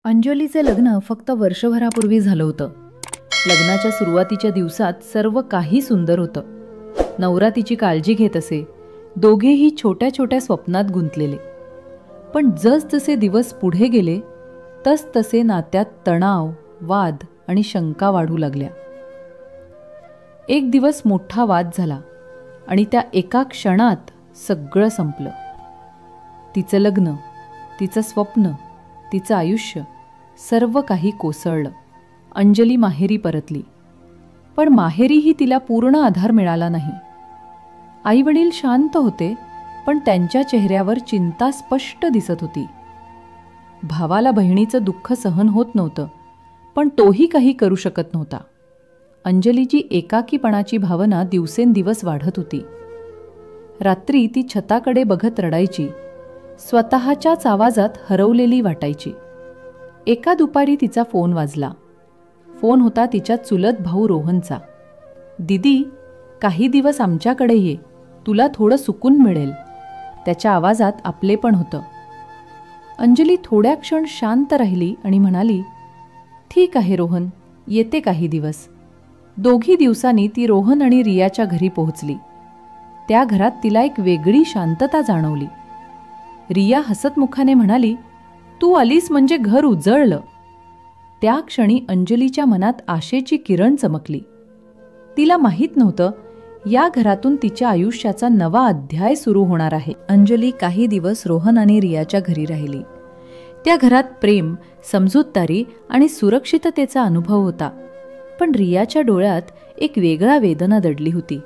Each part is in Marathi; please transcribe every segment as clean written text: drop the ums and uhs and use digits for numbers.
अंजलीचे लग्न फक्त वर्षभरापूर्वी झालं होतं. लग्नाच्या सुरुवातीच्या दिवसात सर्व काही सुंदर होतं. नवरा तिची काळजी घेत असे. दोघेही छोट्या छोट्या स्वप्नात गुंतलेले. पण जसजसे दिवस पुढे गेले तसतसे नात्यात तणाव, वाद आणि शंका वाढू लागल्या. एक दिवस मोठा वाद झाला आणि त्या एका क्षणात सगळं संपलं. तिचं लग्न, तिचं स्वप्न, तिचं आयुष्य, सर्व काही कोसळलं. अंजली माहेरी परतली, पण माहेरीही तिला पूर्ण आधार मिळाला नाही. आईवडील शांत होते, पण त्यांच्या चेहऱ्यावर चिंता स्पष्ट दिसत होती. भावाला बहिणीचं दुःख सहन होत नव्हतं, पण तोही काही करू शकत नव्हता. अंजलीची एकाकीपणाची भावना दिवसेंदिवस वाढत होती. रात्री ती छताकडे बघत रडायची. स्वतःच्याच आवाजात हरवलेली वाटायची. एका दुपारी तिचा फोन वाजला. फोन होता तिच्या चुलत भाऊ रोहनचा. "दीदी, काही दिवस आमच्याकडे ये, तुला थोडं सुकून मिळेल." त्याच्या आवाजात आपलेपण होतं. अंजली थोड्या क्षण शांत राहिली आणि म्हणाली, "ठीक आहे रोहन, येते काही दिवस." दोघी दिवसांनी ती रोहन आणि रियाच्या घरी पोहोचली. त्या घरात तिला एक वेगळी शांतता जाणवली. रिया हसतमुखाने म्हणाली, "तू आलीस म्हणजे घर उजळलं." त्या क्षणी अंजलीच्या मनात आशेची किरण चमकली. तिला माहीत नव्हतं, या घरातून तिच्या आयुष्याचा नवा अध्याय सुरू होणार आहे. अंजली काही दिवस रोहन आणि रियाच्या घरी राहिली. त्या घरात प्रेम, समजूतदारी आणि सुरक्षिततेचा अनुभव होता. पण रियाच्या डोळ्यात एक वेगळा वेदना दडली होती.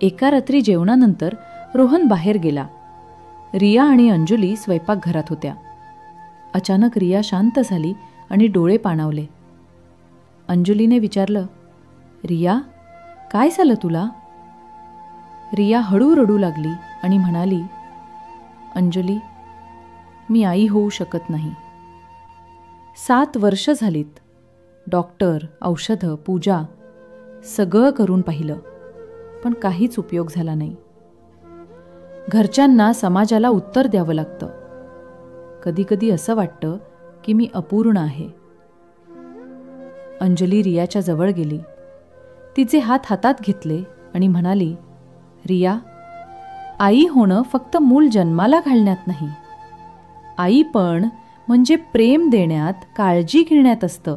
एका रात्री जेवणानंतर रोहन बाहेर गेला. रिया आणि अंजली स्वयंपाकघरात होत्या. अचानक रिया शांत झाली आणि डोळे पाणावले. अंजलीने विचारलं, "रिया, काय झालं तुला?" रिया हळू रडू लागली आणि म्हणाली, "अंजली, मी आई होऊ शकत नाही. 7 वर्ष झालीत. डॉक्टर, औषधं, पूजा सगळं करून पाहिलं, पण काहीच उपयोग झाला नाही. घरच्यांना, समाजाला उत्तर द्यावं लागतं. कधीकधी असं वाटतं की मी अपूर्ण आहे." अंजली रियाच्या जवळ गेली. तिचे हात हातात घेतले आणि म्हणाली, "रिया, आई होणं फक्त मूल जन्माला घालण्यात नाही. आई पण म्हणजे प्रेम देण्यात, काळजी घेण्यात असतं.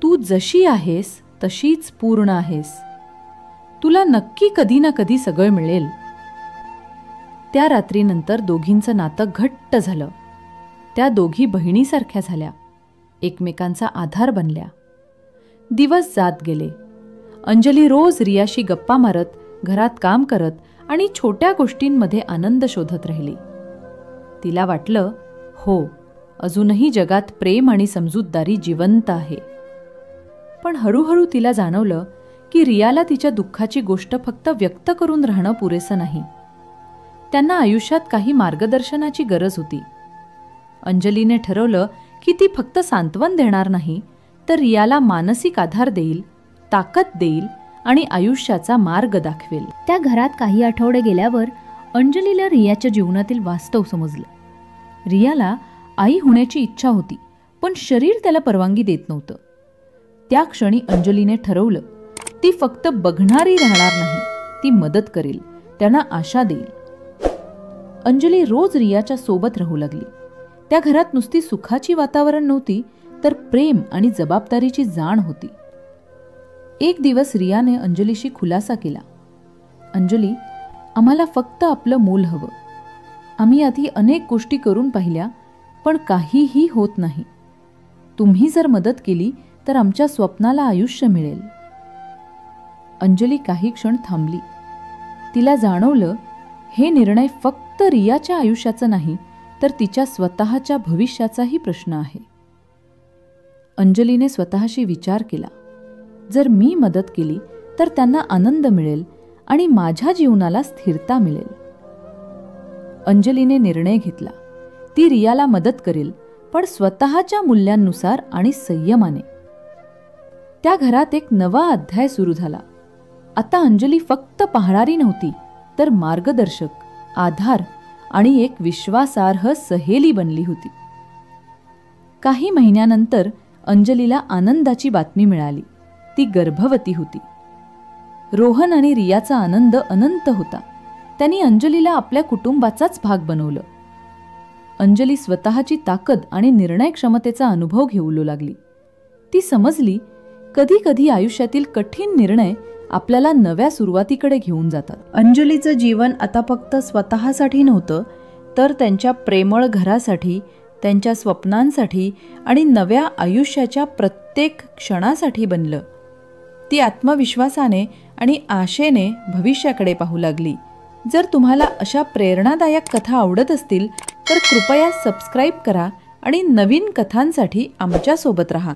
तू जशी आहेस तशीच पूर्ण आहेस. तुला नक्की कधी ना कधी सगळं मिळेल." त्या रात्रीनंतर दोघींचं नातं घट्ट झालं. त्या दोघी बहिणीसारख्या झाल्या. एकमेकांचा आधार बनल्या. दिवस जात गेले. अंजली रोज रियाशी गप्पा मारत, घरात काम करत आणि छोट्या गोष्टींमध्ये आनंद शोधत राहिली. तिला वाटलं, हो, अजूनही जगात प्रेम आणि समजूतदारी जिवंत आहे. पण हळूहळू तिला जाणवलं की रियाला तिच्या दुःखाची गोष्ट फक्त व्यक्त करून राहणं पुरेसं नाही. त्यांना आयुष्यात काही मार्गदर्शनाची गरज होती. अंजलीने ठरवलं की ती फक्त सांत्वन देणार नाही, तर रियाला मानसिक आधार देईल, ताकद देईल आणि आयुष्याचा मार्ग दाखवेल. त्या घरात काही आठवडे गेल्यावर अंजलीला रियाच्या जीवनातील वास्तव समजलं. रियाला आई होण्याची इच्छा होती, पण शरीर त्याला परवानगी देत नव्हतं. त्या क्षणी अंजलीने ठरवलं, ती फक्त बघणारी राहणार नाही, ती मदत करेल, त्यांना आशा देईल. अंजली रोज रियाच्या सोबत राहू लागली. त्या घरात नुसती सुखाची वातावरण नव्हती, तर प्रेम आणि जबाबदारीची जाण होती. एक दिवस रियाने अंजलीशी खुलासा केला, "अंजली, आम्हाला फक्त आपलं मूल हवं. आम्ही आधी अनेक गोष्टी करून पाहिल्या, पण काहीही होत नाही. तुम्ही जर मदत केली तर आमच्या स्वप्नाला आयुष्य मिळेल." अंजली काही क्षण थांबली. तिला जाणवलं, हे निर्णय फक्त रियाच्या आयुष्याचा नाही, तर तिच्या स्वतःच्या भविष्याचाही प्रश्न आहे. अंजलीने स्वतःशी विचार केला, जर मी मदत केली तर त्यांना आनंद मिळेल आणि माझ्या जीवनाला स्थिरता मिळेल. अंजलीने निर्णय घेतला, ती रियाला मदत करेल, पण स्वतःच्या मूल्यांनुसार आणि संयमाने. त्या घरात एक नवा अध्याय सुरू झाला. आता अंजली फक्त पाहणारी नव्हती, तर मार्गदर्शक, आधार आणि एक विश्वासार्ह सहेली बनली होती. काही महिन्यानंतर अंजलीला आनंदाची बातमी मिळाली. ती गर्भवती होती. रोहन आणि रियाचा आनंद अनंत होता. त्यांनी अंजलीला आपल्या कुटुंबाचाच भाग बनवलं. अंजली स्वतःची ताकद आणि निर्णय क्षमतेचा अनुभव घेऊ लागली. ती समजली, कधी कधी आयुष्यातील कठीण निर्णय आपल्याला नव्या सुरुवातीकडे घेऊन जातात. अंजलीचं जीवन आता फक्त स्वतःसाठी नव्हतं, तर त्यांच्या प्रेमळ घरासाठी, त्यांच्या स्वप्नांसाठी आणि नव्या आयुष्याच्या प्रत्येक क्षणासाठी बनलं. ती आत्मविश्वासाने आणि आशेने भविष्याकडे पाहू लागली. जर तुम्हाला अशा प्रेरणादायक कथा आवडत असतील तर कृपया सबस्क्राईब करा आणि नवीन कथांसाठी आमच्यासोबत रहा.